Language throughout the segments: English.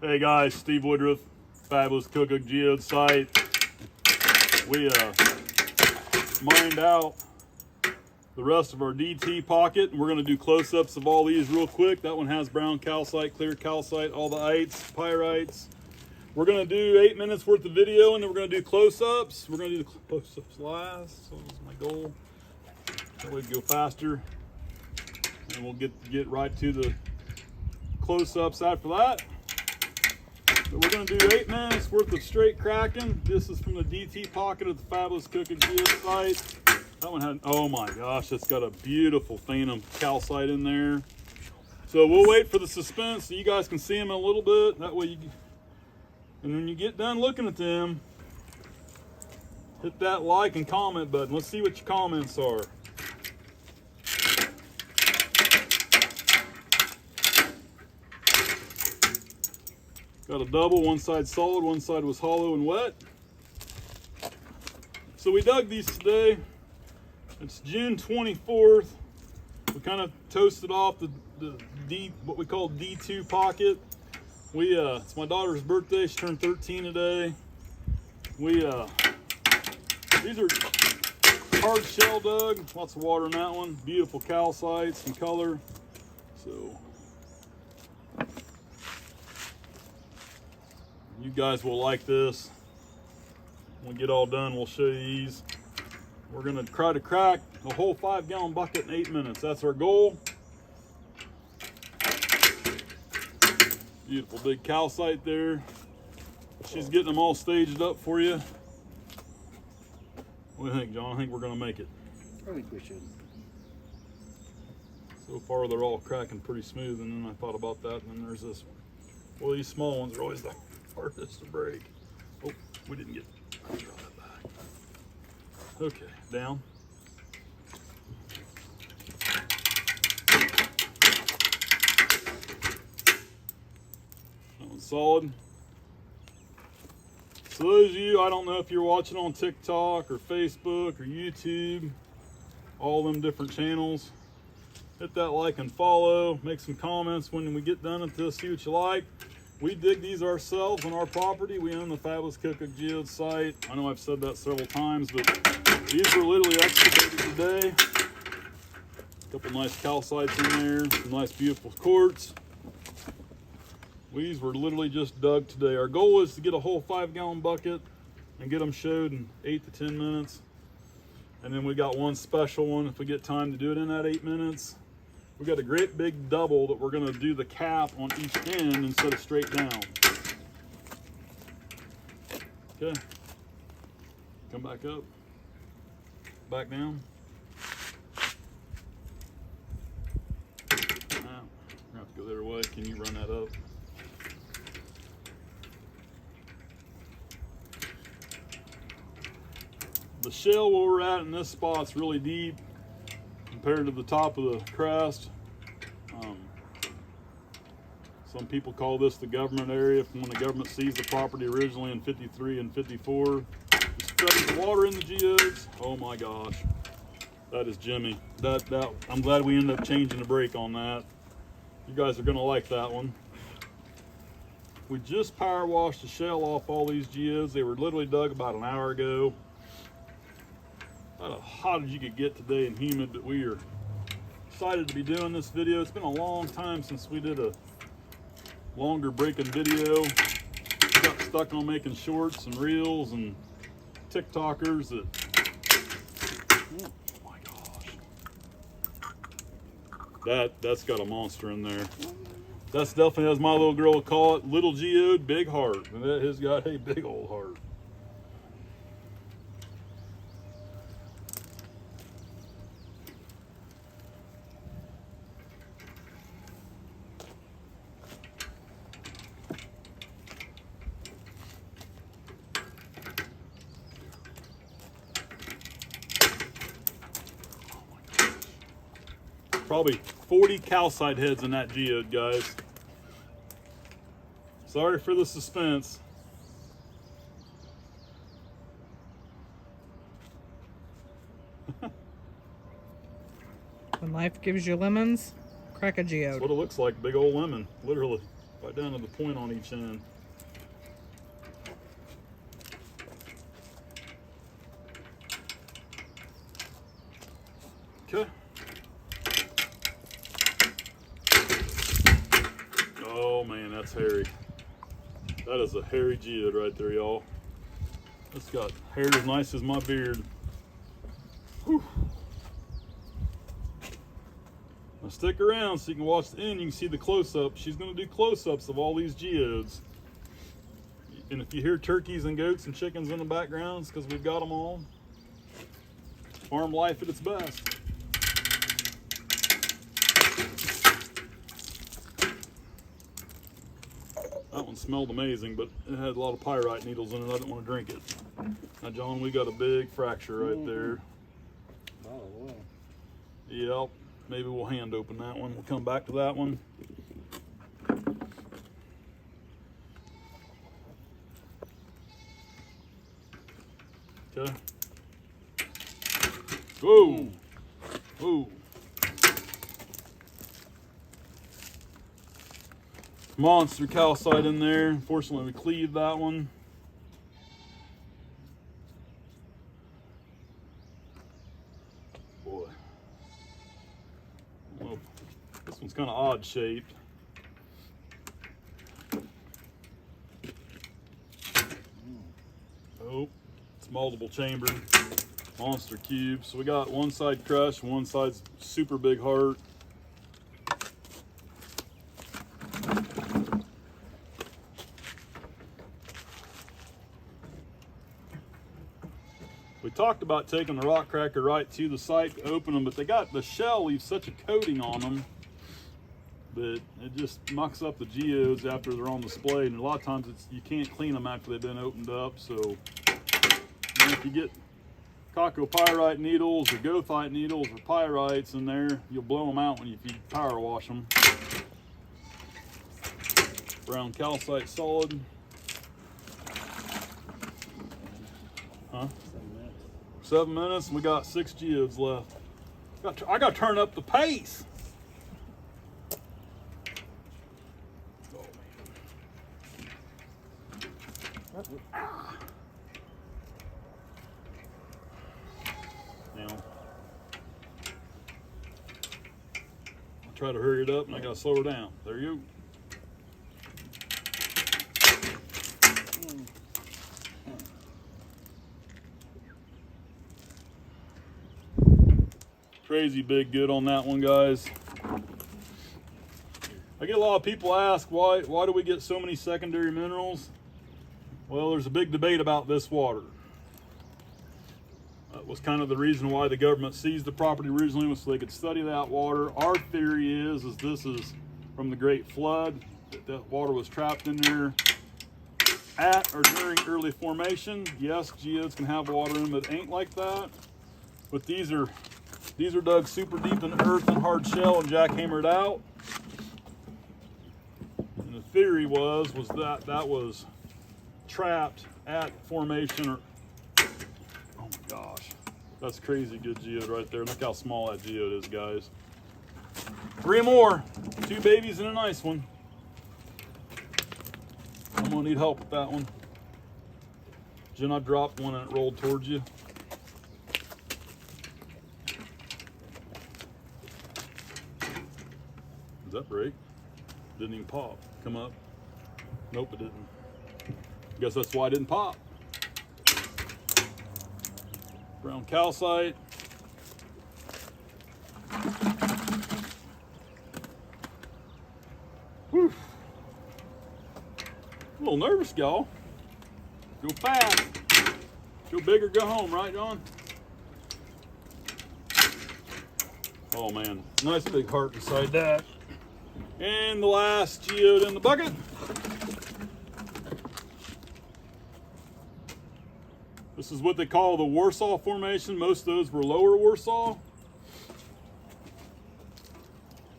Hey guys, Steve Woodruff, fabulous KeokukGeodes site. We mined out the rest of our DT pocket, and we're going to do close-ups of all these real quick. That one has brown calcite, clear calcite, all the ites, pyrites. We're going to do 8 minutes worth of video, and then we're going to do close-ups. We're going to do the close-ups last, so that's my goal. That way we go faster, and we'll get right to the close-ups after that. So we're going to do 8 minutes worth of straight cracking. This is from the DT pocket of the fabulous KeokukGeodes site. That one had, oh my gosh, it's got a beautiful phantom calcite in there. So we'll wait for the suspense so you guys can see them a little bit. That way and when you get done looking at them, hit that like and comment button. Let's see what your comments are. Got a double, one side solid, one side was hollow and wet. So we dug these today. It's June 24th. We kind of toasted off the what we call D2 pocket. It's my daughter's birthday. She turned 13 today. These are hard shell dug. Lots of water in that one. Beautiful calcite, some color. So you guys will like this. When we get all done, we'll show you these. We're gonna try to crack a whole 5-gallon bucket in 8 minutes. That's our goal. Beautiful big calcite there. She's getting them all staged up for you. What do you think, John? I think we're gonna make it. I think we should. So far, they're all cracking pretty smooth, and then I thought about that, and then there's this one. Well, these small ones are always the hardest to break. Oh, we didn't get it. I'll draw that back. Okay, down. That one's solid. So those of you, I don't know if you're watching on TikTok or Facebook or YouTube, all them different channels, hit that like and follow, make some comments when we get done at this, see what you like. We dig these ourselves on our property. We own the fabulous KeokukGeodes site. I know I've said that several times, but these were literally excavated today. A couple nice calcites in there, some nice beautiful quartz. These were literally just dug today. Our goal is to get a whole 5-gallon bucket and get them showed in 8 to 10 minutes. And then we got one special one if we get time to do it in that 8 minutes. We got a great big double that we're gonna do the cap on each end instead of straight down. Okay, come back up, back down. Now, we're gonna have to go their way. Can you run that up? The shell where we're at in this spot's really deep compared to the top of the crust. Some people call this the government area from when the government seized the property originally in 53 and 54. Studied the water in the geodes. Oh my gosh, that is Jimmy. I'm glad we ended up changing the brake on that. You guys are gonna like that one. We just power washed the shell off all these geodes. They were literally dug about an hour ago. About as hot as you could get today and humid, but we are excited to be doing this video. It's been a long time since we did a longer breaking video. Got stuck on making shorts and reels and TikTokers that, oh my gosh. That's got a monster in there. That's definitely, as my little girl would call it, little geode, big heart. And that has got a big old heart. Probably 40 calcite heads in that geode, guys. Sorry for the suspense. When life gives you lemons, crack a geode. That's what it looks like, big old lemon, literally. right down to the point on each end. Okay. Oh man, that's hairy. That is a hairy geode right there, y'all. It's got hair as nice as my beard. Whew. Now stick around so you can watch the end. You can see the close-up. She's going to do close-ups of all these geodes. And if you hear turkeys and goats and chickens in the background, it's because we've got them all. Farm life at its best. That one smelled amazing, but it had a lot of pyrite needles in it. I didn't want to drink it. Now, John, we got a big fracture right there. Oh, wow. Yep. Maybe we'll hand open that one. We'll come back to that one. Okay. Whoa. Whoa. Monster calcite in there. Unfortunately, we cleaved that one. Boy. Well, this one's kind of odd shaped. Oh, it's multiple chambered. Monster cube. So we got one side crushed, one side's super big heart. We talked about taking the rock cracker right to the site to open them, but they got the shell leaves such a coating on them that it just mucks up the geodes after they're on display. And a lot of times you can't clean them after they've been opened up. So if you get chalcopyrite needles or goethite needles or pyrites in there, you'll blow them out when you power wash them. Brown calcite solid. Huh? 7 minutes, and we got 6 geodes left. I got to turn up the pace. Oh, man. Now, I'll try to hurry it up, and I got to slow her down. There you go. Crazy big good on that one, guys. I get a lot of people ask why do we get so many secondary minerals? Well, there's a big debate about this water. That was kind of the reason why the government seized the property originally, was so they could study that water. Our theory is this is from the Great Flood. That water was trapped in there at or during early formation. Yes, geodes can have water in them, but it ain't like that. But these are dug super deep in the earth and hard shell and jackhammered out. And the theory was that was trapped at formation. Or oh my gosh, that's crazy good geode right there. Look how small that geode is, guys. 3 more, 2 babies and a nice one. I'm gonna need help with that one. Jen, I dropped one and it rolled towards you. Does that break? Didn't even pop. Come up. Nope, it didn't. Guess that's why it didn't pop. Brown calcite. Whew. A little nervous, y'all. Go fast. Go big or go home, right, John? Oh man, nice big heart beside that. And the last geode in the bucket. This is what they call the Warsaw Formation. Most of those were lower Warsaw.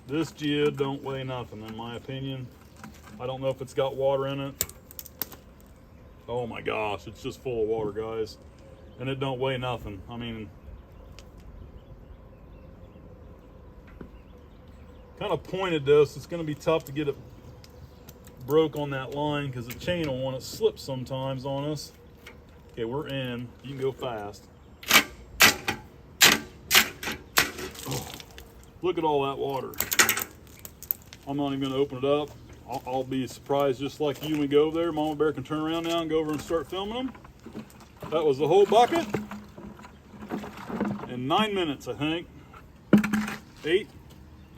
This geode don't weigh nothing, in my opinion. I don't know if it's got water in it. Oh my gosh, it's just full of water, guys. And it don't weigh nothing. I mean, kind of pointed this. It's going to be tough to get it broke on that line because the chain will want to slip sometimes on us. Okay, we're in. You can go fast. Oh, look at all that water. I'm not even going to open it up. I'll be surprised just like you when we go over there. Mama Bear can turn around now and go over and start filming them. That was the whole bucket. In 9 minutes, I think. 8,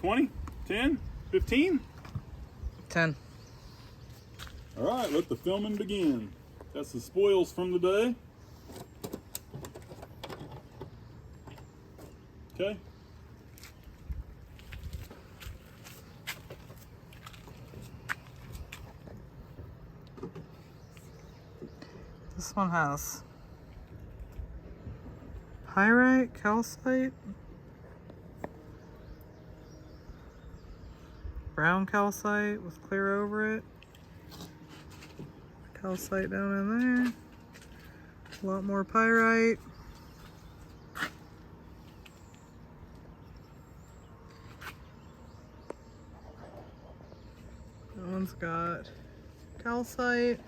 20, 10, 15? 10. All right, let the filming begin. That's the spoils from the day. Okay. This one has pyrite, calcite, brown calcite with clear over it, calcite down in there, a lot more pyrite. That one's got calcite.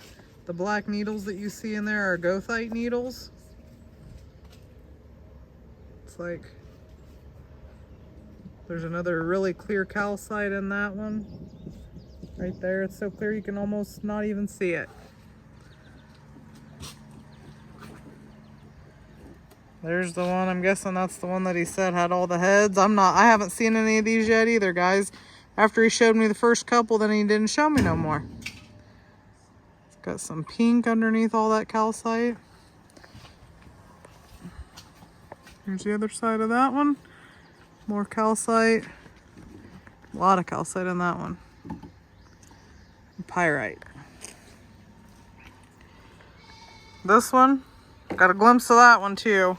The black needles that you see in there are goethite needles. It's like there's another really clear calcite in that one. Right there, it's so clear you can almost not even see it. There's the one, I'm guessing that's the one that he said had all the heads. I haven't seen any of these yet either, guys. After he showed me the first couple, then he didn't show me no more. Got some pink underneath all that calcite. Here's the other side of that one. More calcite. A lot of calcite in that one. Pyrite. This one, got a glimpse of that one too.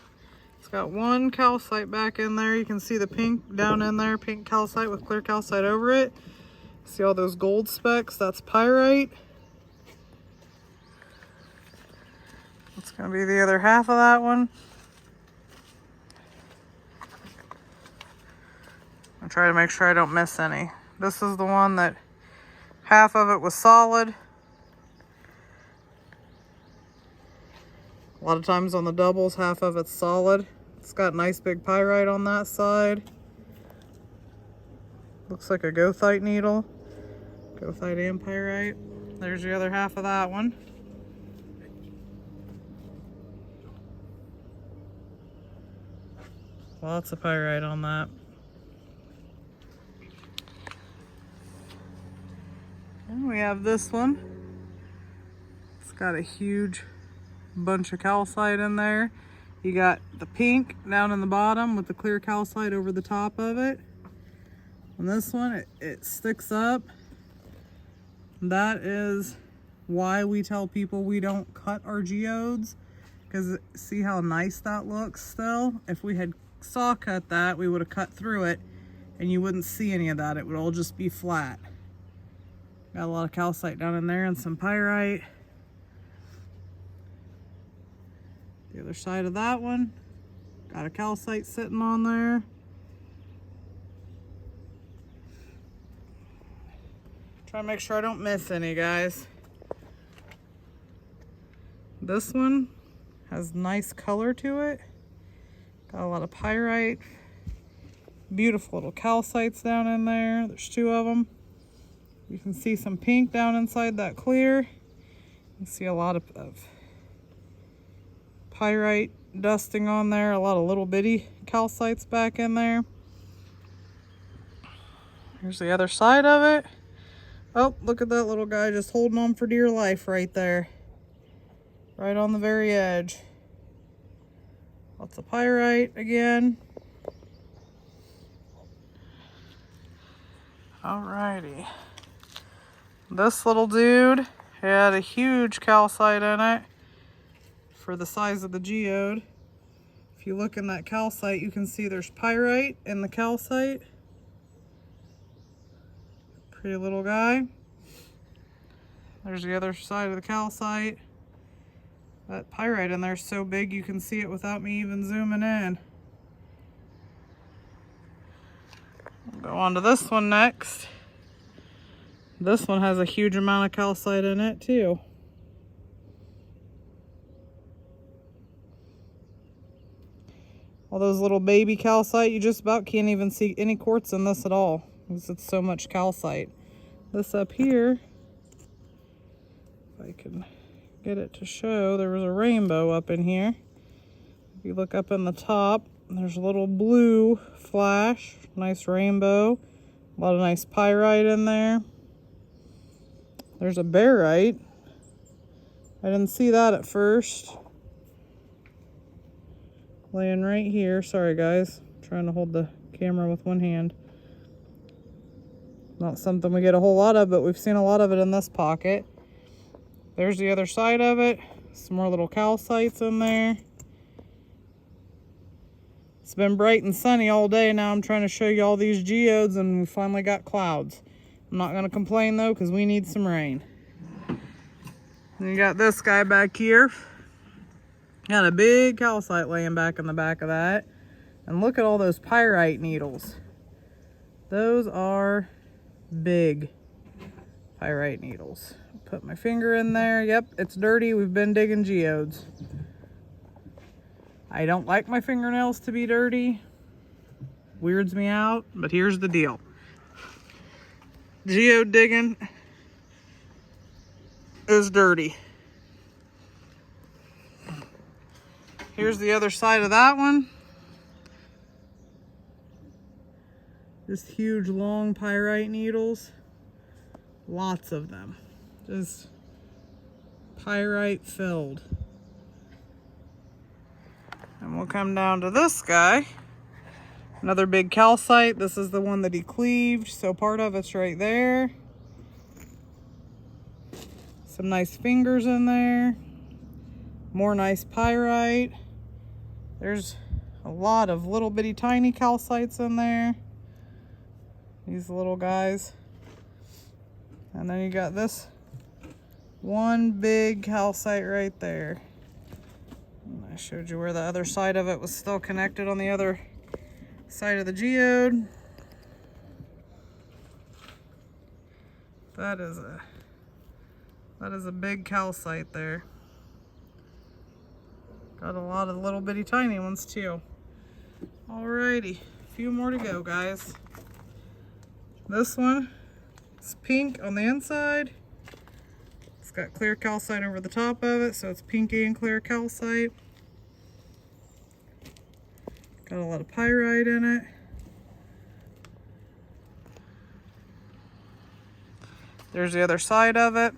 It's got one calcite back in there. You can see the pink down in there, pink calcite with clear calcite over it. See all those gold specks? That's pyrite. It's going to be the other half of that one. I'll try to make sure I don't miss any. This is the one that half of it was solid. A lot of times on the doubles, half of it's solid. It's got nice big pyrite on that side. Looks like a goethite needle. Goethite and pyrite. There's the other half of that one. Lots of pyrite on that. And we have this one. It's got a huge bunch of calcite in there. You got the pink down in the bottom with the clear calcite over the top of it. And this one, it sticks up. That is why we tell people we don't cut our geodes, because see how nice that looks still? If we had saw cut that, we would have cut through it and you wouldn't see any of that. It would all just be flat. Got a lot of calcite down in there and some pyrite. The other side of that one, got a calcite sitting on there. Try to make sure I don't miss any, guys. This one has nice color to it. Got a lot of pyrite. Beautiful little calcites down in there. There's 2 of them. You can see some pink down inside that clear. You can see a lot of pyrite dusting on there. A lot of little bitty calcites back in there. Here's the other side of it. Oh, look at that little guy just holding on for dear life right there. Right on the very edge. Lots of pyrite again. Alrighty. This little dude had a huge calcite in it for the size of the geode. If you look in that calcite, you can see there's pyrite in the calcite. Pretty little guy. There's the other side of the calcite. That pyrite in there is so big you can see it without me even zooming in. We'll go on to this one next. This one has a huge amount of calcite in it too. All those little baby calcite, you just about can't even see any quartz in this at all because it's so much calcite. This up here, if I can get it to show, there was a rainbow up in here. If you look up in the top, there's a little blue flash, nice rainbow, a lot of nice pyrite in there. There's a barite. I didn't see that at first. Laying right here. Sorry guys, I'm trying to hold the camera with one hand. Not something we get a whole lot of, but we've seen a lot of it in this pocket. There's the other side of it. Some more little calcites in there. It's been bright and sunny all day. Now I'm trying to show you all these geodes, and we finally got clouds. I'm not going to complain though, because we need some rain. And you got this guy back here. Got a big calcite laying back in the back of that. And look at all those pyrite needles. Those are big pyrite needles. Put my finger in there. Yep, it's dirty. We've been digging geodes. I don't like my fingernails to be dirty. Weirds me out, but here's the deal. Geode digging is dirty. Here's the other side of that one. Just huge long pyrite needles. Lots of them. Just pyrite filled. And we'll come down to this guy. Another big calcite. This is the one that he cleaved, so part of it's right there. Some nice fingers in there. More nice pyrite. There's a lot of little bitty tiny calcites in there. These little guys. And then you got this one big calcite right there. And I showed you where the other side of it was still connected on the other side of the geode. That is a big calcite there. Got a lot of little bitty tiny ones too. Alrighty, a few more to go, guys. This one is pink on the inside. It's got clear calcite over the top of it, so it's pinky and clear calcite. Got a lot of pyrite in it. There's the other side of it.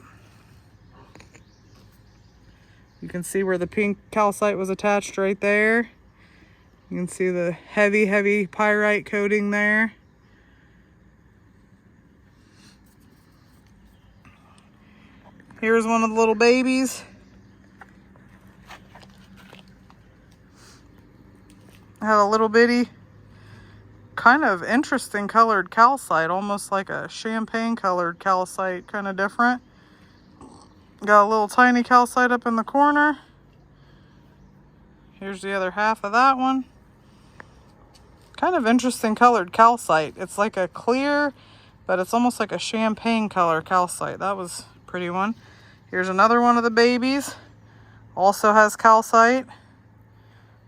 You can see where the pink calcite was attached right there. You can see the heavy, heavy pyrite coating there. Here's one of the little babies. Had a little bitty, kind of interesting colored calcite, almost like a champagne colored calcite, kind of different. Got a little tiny calcite up in the corner. Here's the other half of that one. Kind of interesting colored calcite. It's like a clear, but it's almost like a champagne color calcite. That was a pretty one. Here's another one of the babies. Also has calcite.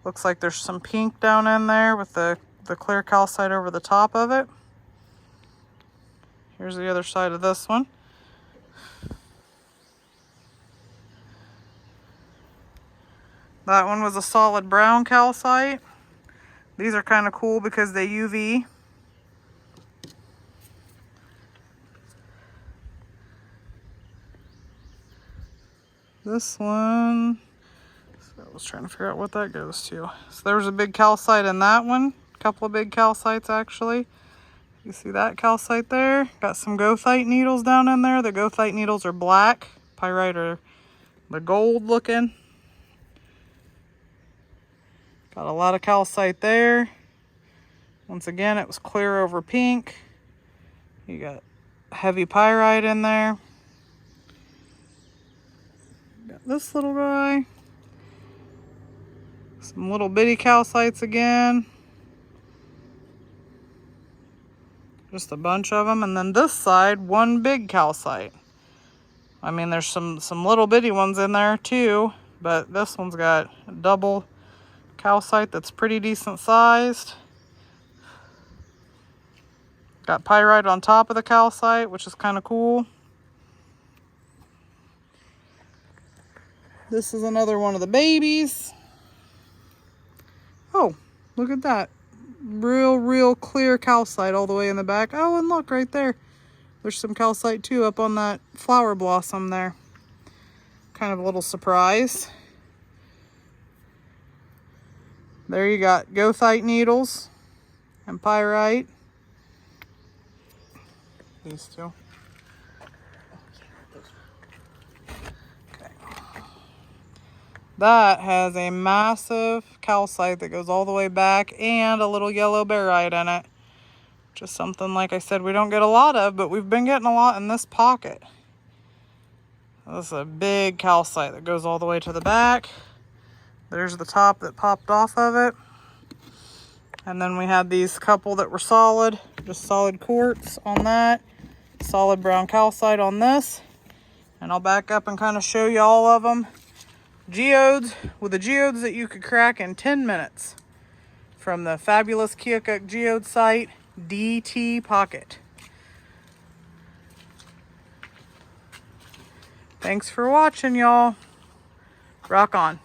Looks like there's some pink down in there with the clear calcite over the top of it. Here's the other side of this one. That one was a solid brown calcite. These are kind of cool because they UV. This one, so I was trying to figure out what that goes to. So there was a big calcite in that one. A couple of big calcites actually. You see that calcite there? Got some goethite needles down in there. The goethite needles are black. Pyrite are the gold looking. Got a lot of calcite there. Once again, it was clear over pink. You got heavy pyrite in there. Got this little guy. Some little bitty calcites again. Just a bunch of them. And then this side, one big calcite. I mean, there's some little bitty ones in there too, but this one's got a double calcite that's pretty decent sized. Got pyrite on top of the calcite, which is kind of cool. This is another one of the babies. Oh, look at that. Real clear calcite all the way in the back. Oh, and look right there. There's some calcite too up on that flower blossom there. Kind of a little surprise. There you got goethite needles and pyrite. These two. Okay. That has a massive calcite that goes all the way back and a little yellow barite in it. Just something, like I said, we don't get a lot of, but we've been getting a lot in this pocket. This is a big calcite that goes all the way to the back. There's the top that popped off of it. And then we had these couple that were solid, just solid quartz on that. Solid brown calcite on this. And I'll back up and kind of show you all of them. Geodes, with the geodes that you could crack in 10 minutes. From the fabulous KeokukGeodes site, DT Pocket. Thanks for watching, y'all. Rock on.